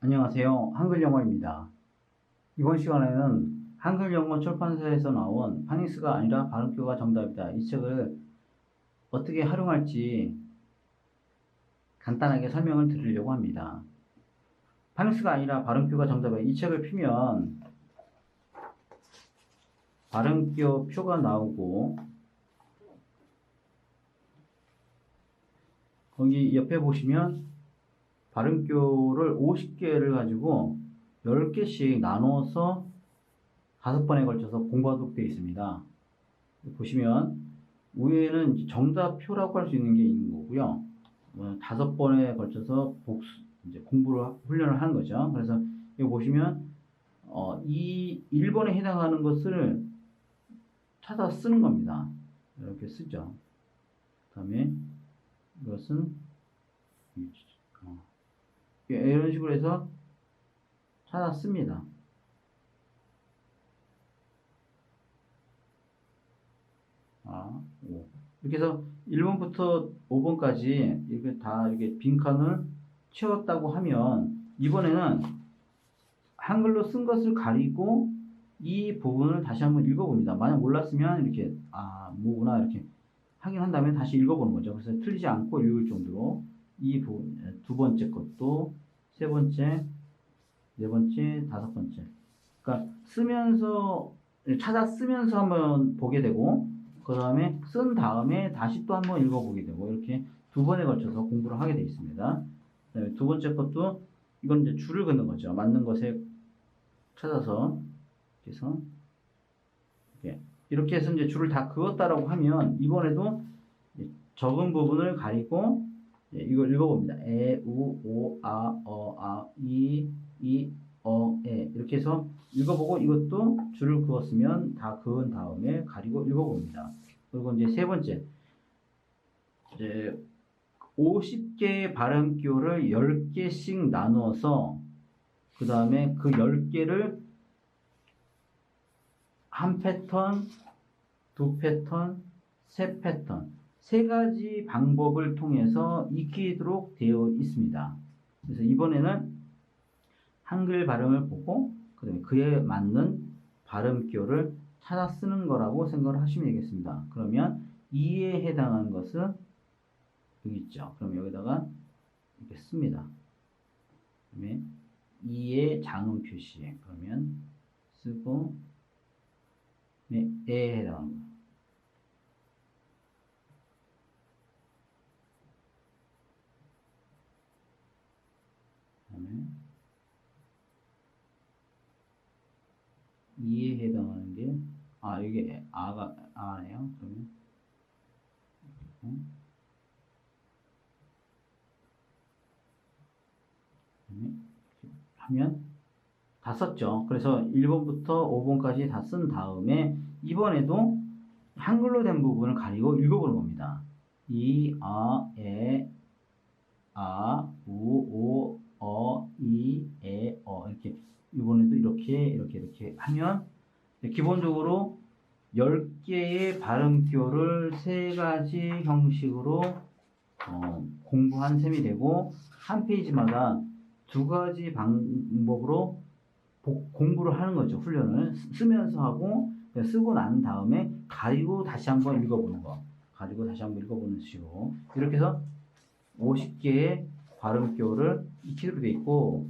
안녕하세요. 한글영어입니다. 이번 시간에는 한글영어 출판사에서 나온 파닉스가 아니라 발음표가 정답이다. 이 책을 어떻게 활용할지 간단하게 설명을 드리려고 합니다. 파닉스가 아니라 발음표가 정답이다. 이 책을 피면 발음표 표가 나오고 거기 옆에 보시면 발음표를 50개를 가지고 10개씩 나눠서 5번에 걸쳐서 공부하도록 되어 있습니다. 보시면 위에는 정답표라고 할 수 있는 게 있는 거고요. 5번에 걸쳐서 이제 훈련을 하는 거죠. 그래서 이거 보시면 이 1번에 해당하는 것을 찾아 쓰는 겁니다. 이렇게 쓰죠. 그 다음에 이것은 이런 식으로 해서 찾아 씁니다. 이렇게 해서 1번부터 5번까지 이렇게 다 이렇게 빈칸을 채웠다고 하면 이번에는 한글로 쓴 것을 가리고 이 부분을 다시 한번 읽어봅니다. 만약 몰랐으면 이렇게 뭐구나 이렇게 확인한 다음에 다시 읽어보는 거죠. 그래서 틀리지 않고 읽을 정도로 이 부분, 두 번째 것도 세 번째, 네 번째, 다섯 번째. 그러니까 찾아 쓰면서 한번 보게 되고 그 다음에 쓴 다음에 다시 또 한번 읽어보게 되고 이렇게 2번에 걸쳐서 공부를 하게 되어 있습니다. 그다음에 두 번째 것도 이건 이제 줄을 긋는 거죠. 맞는 것에 찾아서 이렇게 해서 이제 줄을 다 그었다라고 하면 이번에도 적은 부분을 가리고 이걸 읽어봅니다. 에, 우, 오, 아, 어, 아, 이, 에 이렇게 해서 읽어보고 이것도 줄을 그었으면 다 그은 다음에 가리고 읽어봅니다. 그리고 이제 세 번째 이제 50개의 발음표를 10개씩 나누어서 그 다음에 그 10개를 한 패턴, 두 패턴, 세 패턴, 세 가지 방법을 통해서 익히도록 되어 있습니다. 그래서 이번에는 한글 발음을 보고 그 다음에 그에 맞는 발음표를 찾아 쓰는 거라고 생각을 하시면 되겠습니다. 그러면 이에 해당하는 것은 여기 있죠. 그럼 여기다가 이렇게 씁니다. 그다음에 이의 장음 표시 그러면 쓰고 에에 해당하는 거. 그다음에 이에 해당하는 게 이게 아네요. 그러면 하면 다 썼죠. 그래서 1번부터 5번까지 다 쓴 다음에 이번에도 한글로 된 부분을 가리고 읽어보는 겁니다. 이, 아, 에, 아, 우, 오, 어, 이, 에, 이렇게 이번에도 이렇게 하면 기본적으로 10개의 발음표를 3가지 형식으로 공부한 셈이 되고 한 페이지마다 2가지 방법으로 공부를 하는 거죠. 훈련을 쓰면서 하고 쓰고 난 다음에 가리고 다시 한번 읽어보는 거. 가리고 다시 한번 읽어보는 식으로 이렇게 해서 50개의 발음표를 익히도록 되어 있고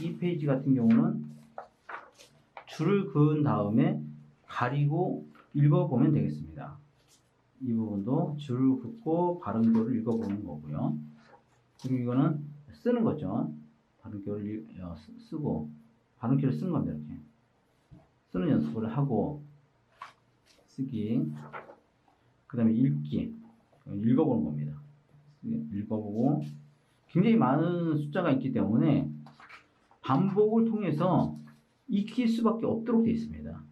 이 페이지 같은 경우는 줄을 그은 다음에 가리고 읽어보면 되겠습니다. 이 부분도 줄을 긋고 발음표를 읽어보는 거고요. 그리고 이거는 쓰는 거죠. 발음표를 쓰고 발음표를 쓰는 겁니다. 이렇게 쓰는 연습을 하고 쓰기 그 다음에 읽기 읽어보는 겁니다. 읽어보고 굉장히 많은 숫자가 있기 때문에 반복을 통해서 익힐 수밖에 없도록 되어 있습니다.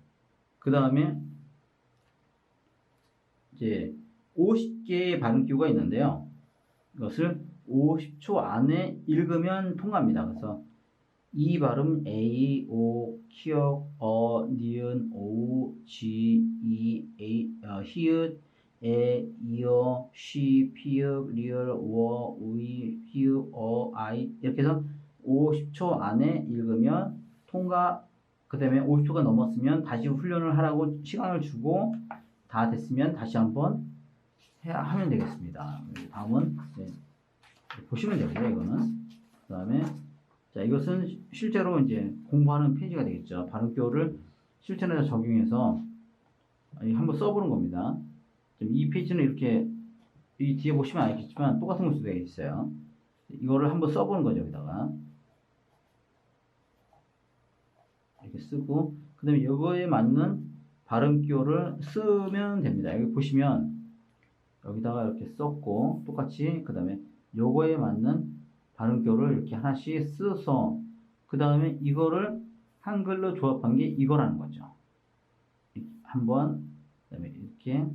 그 다음에 이제 50개의 발음표가 있는데요. 이것을 50초 안에 읽으면 통합니다. 그래서 이 발음 A, O, 키역, 니은, 오, 지, 이, 히읗, 에, 이어, 쉬, 피읍, 리을, 워, 우이, 히읗, 아이 이렇게 해서 50초 안에 읽으면 통과, 그 다음에 50초가 넘었으면 다시 훈련을 하라고 시간을 주고 다 됐으면 다시 한번 하면 되겠습니다. 다음은 보시면 되고요. 이거는 그 다음에 자, 이것은 실제로 이제 공부하는 페이지가 되겠죠. 발음교를 실전에서 적용해서 한번 써보는 겁니다. 이 페이지는 이렇게 이 뒤에 보시면 알겠지만 똑같은 것도 되어 있어요. 이거를 한번 써보는 거죠. 여기다가 이렇게 쓰고 그 다음에 이거에 맞는 발음교를 쓰면 됩니다. 여기 보시면 여기다가 이렇게 썼고 똑같이 그 다음에 요거에 맞는 발음교를 이렇게 하나씩 써서 그 다음에 이거를 한글로 조합한 게 이거라는 거죠. 한번 그 다음에 이렇게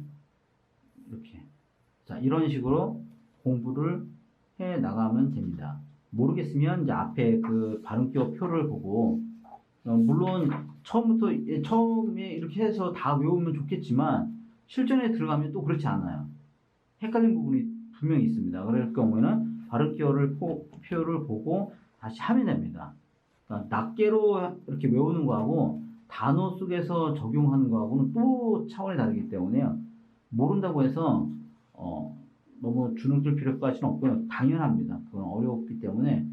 자 이런 식으로 공부를 해 나가면 됩니다. 모르겠으면 이제 앞에 그 발음교 표를 보고 물론 처음에 이렇게 해서 다 외우면 좋겠지만 실전에 들어가면 또 그렇지 않아요. 헷갈린 부분이 분명히 있습니다. 그럴 경우에는 발음표를 표를 보고 다시 하면 됩니다. 그러니까 낱개로 이렇게 외우는 거하고 단어 속에서 적용하는 거하고는 또 차원이 다르기 때문에 모른다고 해서 너무 주눅 들 필요까지는 없고요. 당연합니다. 그건 어렵기 때문에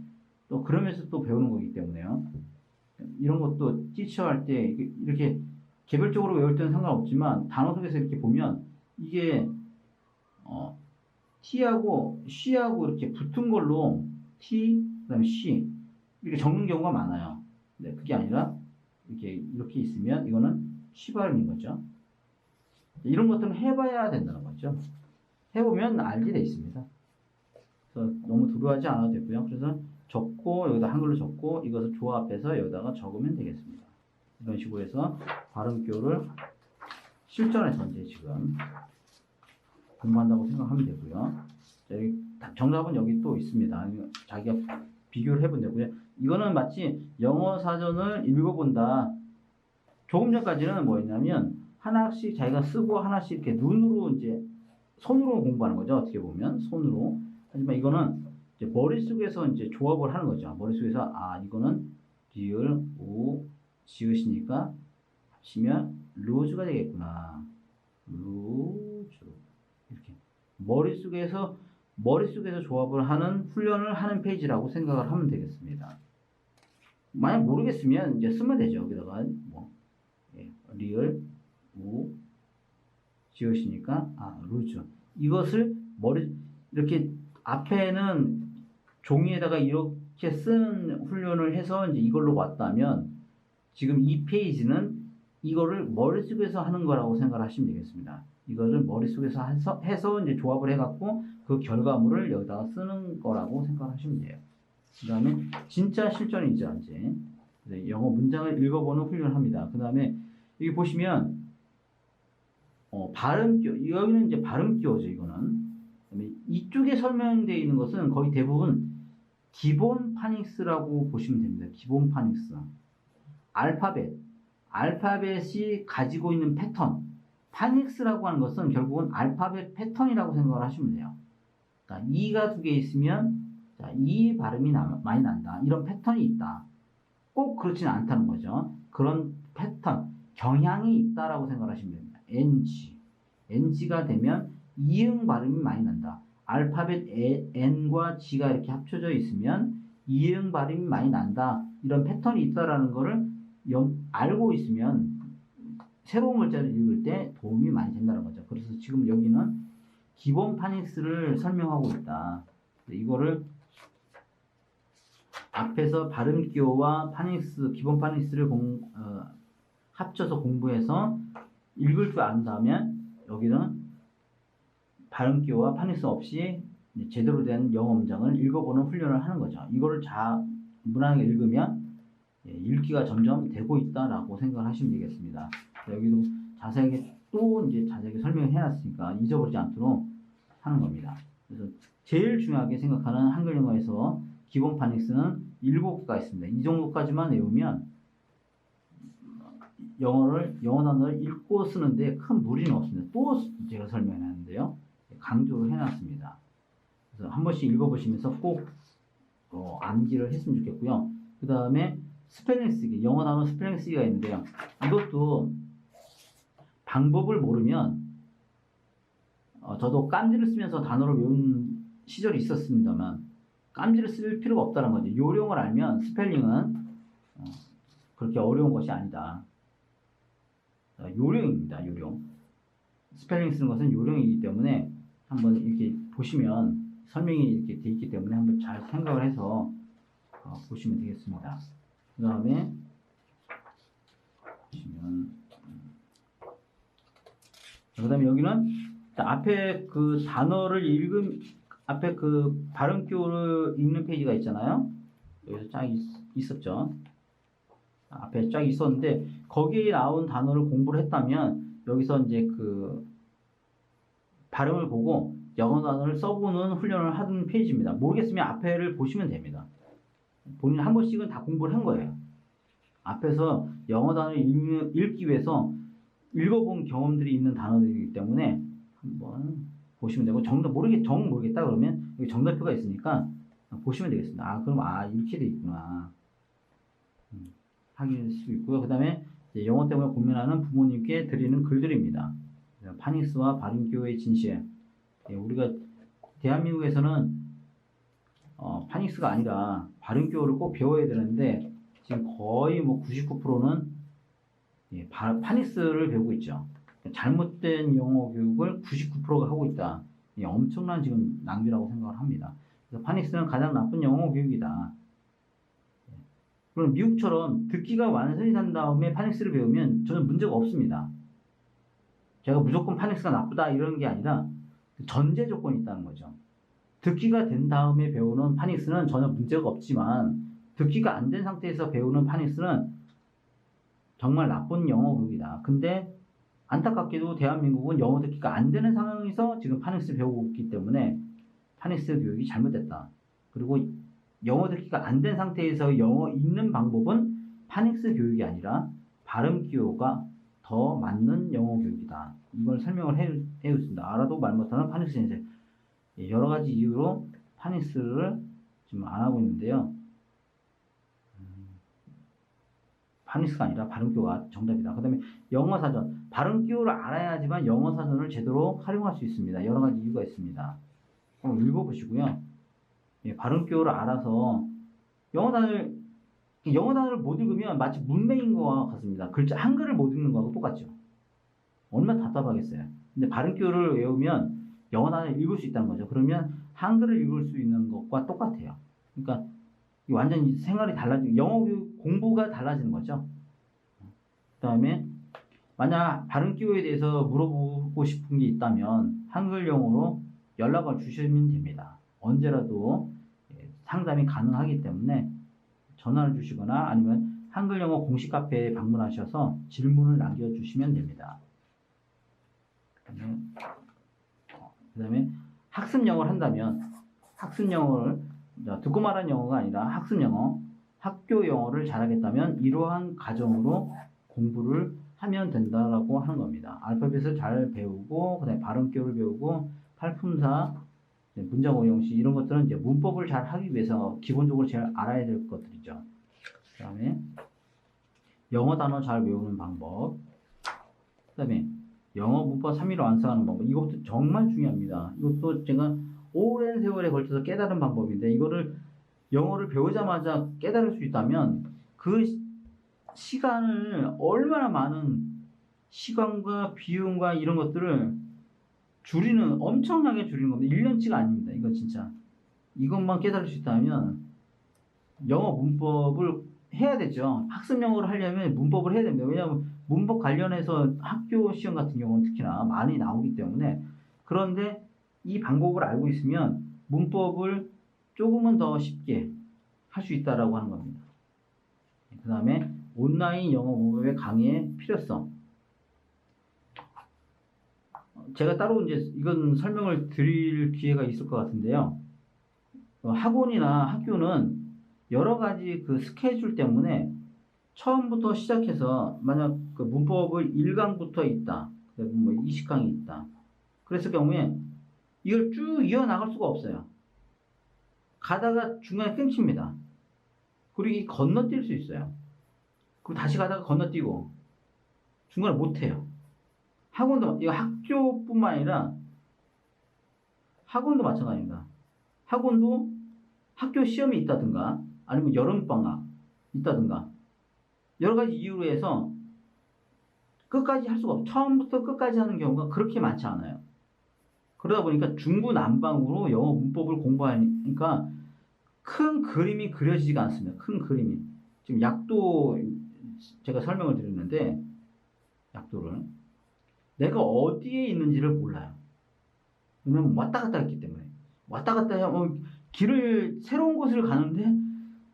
또 그러면서 또 배우는 거기 때문에요. 이런 것도 티처할 때 이렇게 개별적으로 외울 때는 상관없지만 단어 속에서 이렇게 보면 이게 T하고 C하고 이렇게 붙은 걸로 T, 그 다음에 C 이렇게 적는 경우가 많아요. 근데 그게 아니라 이렇게 있으면 이거는 C 발음인 거죠. 이런 것들은 해봐야 된다는 거죠. 해보면 알게 돼 있습니다. 그래서 너무 두려워하지 않아도 되고요. 그래서 적고 여기다 한글로 적고 이것을 조합해서 여기다가 적으면 되겠습니다. 이런 식으로 해서 발음교를 실전에서 이제 지금 공부한다고 생각하면 되고요. 정답은 여기 또 있습니다. 자기가 비교를 해보면 되고요. 이거는 마치 영어 사전을 읽어본다. 조금 전까지는 뭐였냐면 하나씩 자기가 쓰고 하나씩 이렇게 눈으로 이제 손으로 공부하는 거죠. 어떻게 보면 손으로. 하지만 이거는 이제 머릿속에서 이제 조합을 하는 거죠. 머릿속에서 이거는 리을 우 지읒이니까 합치면 루즈가 되겠구나. 루즈 이렇게 머릿속에서 조합을 하는 훈련을 하는 페이지라고 생각을 하면 되겠습니다. 만약 모르겠으면 이제 쓰면 되죠. 여기다가 리을 우 지읒이니까 루즈 이것을 이렇게 앞에는 종이에다가 이렇게 쓴 훈련을 해서 이제 이걸로 왔다면 지금 이 페이지는 이거를 머릿속에서 하는 거라고 생각하시면 되겠습니다. 이거를 머릿속에서 해서 이제 조합을 해갖고 그 결과물을 여기다가 쓰는 거라고 생각하시면 돼요. 그 다음에 진짜 실전이죠, 이제. 영어 문장을 읽어보는 훈련을 합니다. 그 다음에 여기 보시면 발음교, 여기는 이제 발음교죠, 이거는. 그다음에 이쪽에 설명되어 있는 것은 거의 대부분 기본 파닉스라고 보시면 됩니다. 기본 파닉스. 알파벳이 가지고 있는 패턴. 파닉스라고 하는 것은 결국은 알파벳 패턴이라고 생각을 하시면 돼요. 그러니까 이가 두 개 있으면 이 발음이 많이 난다. 이런 패턴이 있다. 꼭 그렇지는 않다는 거죠. 그런 패턴, 경향이 있다라고 생각하시면 됩니다. NG가 되면 이응 발음이 많이 난다. 알파벳 N과 G가 이렇게 합쳐져 있으면 이응 발음이 많이 난다. 이런 패턴이 있다라는 거를 알고 있으면 새로운 글자를 읽을 때 도움이 많이 된다는 거죠. 그래서 지금 여기는 기본 파닉스를 설명하고 있다. 이거를 앞에서 발음기호와 파닉스, 기본 파닉스를 합쳐서 공부해서 읽을 줄 안다면 여기는 발음기호와 파닉스 없이 제대로 된 영어 문장을 읽어보는 훈련을 하는 거죠. 이거를 무난하게 읽으면 읽기가 점점 되고 있다라고 생각을 하시면 되겠습니다. 여기도 자세하게 설명을 해놨으니까 잊어버리지 않도록 하는 겁니다. 그래서 제일 중요하게 생각하는 한글 영어에서 기본 파닉스는 7개가 있습니다. 이 정도까지만 외우면 영어 단어를 읽고 쓰는데 큰 무리는 없습니다. 또 제가 설명했는데요. 강조를 해놨습니다. 그래서 한 번씩 읽어보시면서 꼭 암기를 했으면 좋겠고요. 그 다음에 스펠링 쓰기, 영어 단어 스펠링 쓰기가 있는데요. 이것도 방법을 모르면 저도 깜지를 쓰면서 단어를 외운 시절이 있었습니다만 깜지를 쓸 필요가 없다는 거죠. 요령을 알면 스펠링은 그렇게 어려운 것이 아니다. 요령입니다. 요령. 스펠링 쓰는 것은 요령이기 때문에 한번 이렇게 보시면 설명이 이렇게 돼 있기 때문에 한번 잘 생각을 해서 보시면 되겠습니다. 그 다음에 보시면 그 다음에 여기는 앞에 그 단어를 앞에 그 발음표를 읽는 페이지가 있잖아요. 여기서 쫙 있었죠. 앞에 쫙 있었는데 거기에 나온 단어를 공부를 했다면 여기서 이제 그 발음을 보고 영어 단어를 써보는 훈련을 하는 페이지입니다. 모르겠으면 앞에를 보시면 됩니다. 본인 한 번씩은 다 공부를 한 거예요. 앞에서 영어 단어를 읽기 위해서 읽어본 경험들이 있는 단어들이기 때문에 한번 보시면 되고 정 모르겠다 그러면 여기 정답표가 있으니까 보시면 되겠습니다. 그럼 이렇게 돼 있구나 하실 수 있고요. 그 다음에 영어 때문에 고민하는 부모님께 드리는 글들입니다. 파닉스와 발음교의 진실. 우리가 대한민국에서는 파닉스가 아니라 발음교를 꼭 배워야 되는데 지금 거의 뭐 99%는 파닉스를 배우고 있죠. 잘못된 영어 교육을 99%가 하고 있다. 엄청난 지금 낭비라고 생각을 합니다. 그래서 파닉스는 가장 나쁜 영어 교육이다. 그럼 미국처럼 듣기가 완성이 된 다음에 파닉스를 배우면 저는 문제가 없습니다. 제가 무조건 파닉스가 나쁘다 이런 게 아니라 전제 조건이 있다는 거죠. 듣기가 된 다음에 배우는 파닉스는 전혀 문제가 없지만 듣기가 안 된 상태에서 배우는 파닉스는 정말 나쁜 영어 교육이다. 근데 안타깝게도 대한민국은 영어 듣기가 안 되는 상황에서 지금 파닉스를 배우고 있기 때문에 파닉스 교육이 잘못됐다. 그리고 영어 듣기가 안 된 상태에서 영어 읽는 방법은 파닉스 교육이 아니라 발음 기호가 더 맞는 영어 교육이다. 이걸 설명을 해줬습니다. 알아도 말 못하는 파닉스 선생. 여러 가지 이유로 파닉스를 지금 안 하고 있는데요. 파닉스가 아니라 발음교가 정답이다. 그 다음에 영어 사전. 발음교를 알아야지만 영어 사전을 제대로 활용할 수 있습니다. 여러 가지 이유가 있습니다. 한번 읽어보시고요. 발음교를 알아서 영어 단어를 못 읽으면 마치 문맹인 것과 같습니다. 한글을 못 읽는 거하고 똑같죠. 얼마나 답답하겠어요. 근데 발음교를 외우면 영어 단어를 읽을 수 있다는 거죠. 그러면 한글을 읽을 수 있는 것과 똑같아요. 그러니까 완전히 생활이 달라지고 영어 공부가 달라지는 거죠. 그 다음에 만약 발음기호에 대해서 물어보고 싶은 게 있다면 한글 영어로 연락을 주시면 됩니다. 언제라도 상담이 가능하기 때문에 전화를 주시거나 아니면 한글 영어 공식 카페에 방문하셔서 질문을 남겨주시면 됩니다. 그 다음에 학습 영어를 한다면 학습 영어를 듣고 말하는 영어가 아니라 학습 영어, 학교 영어를 잘하겠다면 이러한 과정으로 공부를 하면 된다라고 하는 겁니다. 알파벳을 잘 배우고, 그다음에 발음교를 배우고, 팔품사, 문장 오형식 이런 것들은 이제 문법을 잘 하기 위해서 기본적으로 제일 알아야 될 것들이죠. 그다음에 영어 단어 잘 외우는 방법, 그다음에 영어 문법 3위로 완성하는 방법. 이것도 정말 중요합니다. 이것도 제가 오랜 세월에 걸쳐서 깨달은 방법인데 이거를 영어를 배우자마자 깨달을 수 있다면 그 시간을 얼마나 많은 시간과 비용과 이런 것들을 엄청나게 줄이는 겁니다. 1년치가 아닙니다. 이거 진짜. 이것만 깨달을 수 있다면 영어 문법을 해야 되죠. 학습 영어를 하려면 문법을 해야 됩니다. 왜냐하면 문법 관련해서 학교 시험 같은 경우는 특히나 많이 나오기 때문에. 그런데 이 방법을 알고 있으면 문법을 조금은 더 쉽게 할 수 있다라고 하는 겁니다. 그 다음에 온라인 영어 문법의 강의의 필요성. 제가 따로 이제 이건 설명을 드릴 기회가 있을 것 같은데요. 학원이나 학교는 여러 가지 그 스케줄 때문에 처음부터 시작해서 만약 그 문법을 1강부터 있다, 뭐 20강이 있다. 그랬을 경우에 이걸 쭉 이어나갈 수가 없어요. 가다가 중간에 끊깁니다. 그리고 이 건너뛸 수 있어요. 그리고 다시 가다가 건너뛰고 중간에 못해요. 학원도, 이거 학교뿐만 아니라 학원도 마찬가지입니다. 학원도 학교 시험이 있다든가 아니면 여름방학 있다든가 여러 가지 이유로 해서 끝까지 할 수가 없어요. 처음부터 끝까지 하는 경우가 그렇게 많지 않아요. 그러다 보니까 중구난방으로 영어 문법을 공부하니까 큰 그림이 그려지지가 않습니다. 큰 그림이. 지금 약도 제가 설명을 드렸는데 약도를 내가 어디에 있는지를 몰라요. 왜냐면 왔다 갔다 했기 때문에. 왔다 갔다 하면 길을 새로운 곳을 가는데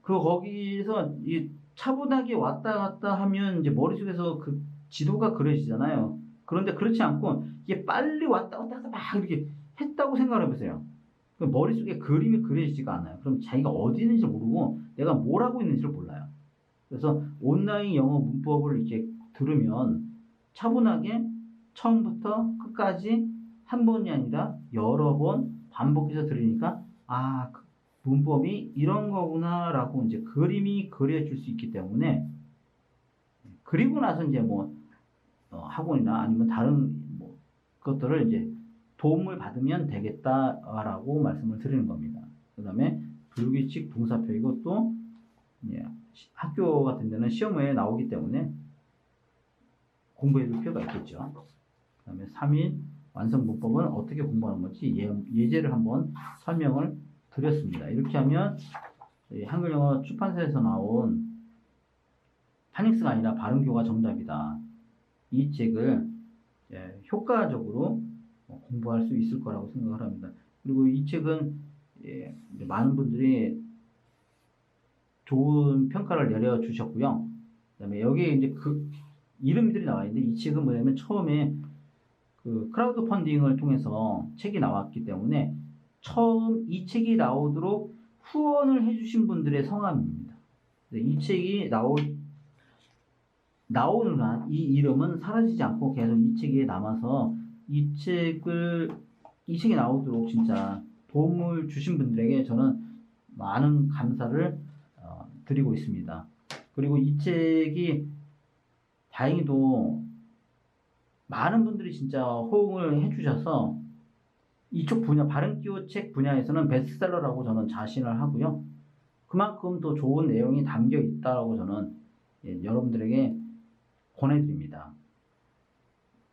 거기서 이 차분하게 왔다 갔다 하면 이제 머릿속에서 그 지도가 그려지잖아요. 그런데 그렇지 않고 이게 빨리 왔다 갔다 막 이렇게 했다고 생각을 해보세요. 머릿속에 그림이 그려지지가 않아요. 그럼 자기가 어디 있는지 모르고 내가 뭘 하고 있는지를 몰라요. 그래서 온라인 영어 문법을 이렇게 들으면 차분하게 처음부터 끝까지 한 번이 아니라 여러 번 반복해서 들으니까 그 문법이 이런 거구나라고 이제 그림이 그려질 수 있기 때문에 그리고 나서 이제 학원이나 아니면 다른 것들을 이제 도움을 받으면 되겠다라고 말씀을 드리는 겁니다. 그 다음에 불규칙 동사표 이것도 학교 같은 데는 시험에 나오기 때문에 공부해 둘 필요가 있겠죠. 그 다음에 3일 완성 문법은 어떻게 공부하는 건지 예제를 한번 설명을 드렸습니다. 이렇게 하면 한글영어 출판사에서 나온 파닉스가 아니라 발음교가 정답이다. 이 책을 효과적으로 공부할 수 있을 거라고 생각을 합니다. 그리고 이 책은 많은 분들이 좋은 평가를 내려주셨고요. 그다음에 여기에 이제 그 이름들이 나와 있는데 이 책은 뭐냐면 처음에 그 크라우드 펀딩을 통해서 책이 나왔기 때문에 처음 이 책이 나오도록 후원을 해주신 분들의 성함입니다. 이 책이 나오는 한 이 이름은 사라지지 않고 계속 이 책에 남아서 이 책이 나오도록 진짜 도움을 주신 분들에게 저는 많은 감사를 드리고 있습니다. 그리고 이 책이 다행히도 많은 분들이 진짜 호응을 해주셔서 이쪽 분야, 발음기호 책 분야에서는 베스트셀러라고 저는 자신을 하고요. 그만큼 더 좋은 내용이 담겨 있다고 저는 여러분들에게 권해드립니다.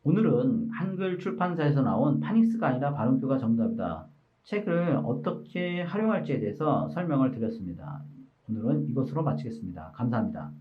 오늘은 한글 출판사에서 나온 파닉스가 아니라 발음표가 정답이다. 책을 어떻게 활용할지에 대해서 설명을 드렸습니다. 오늘은 이것으로 마치겠습니다. 감사합니다.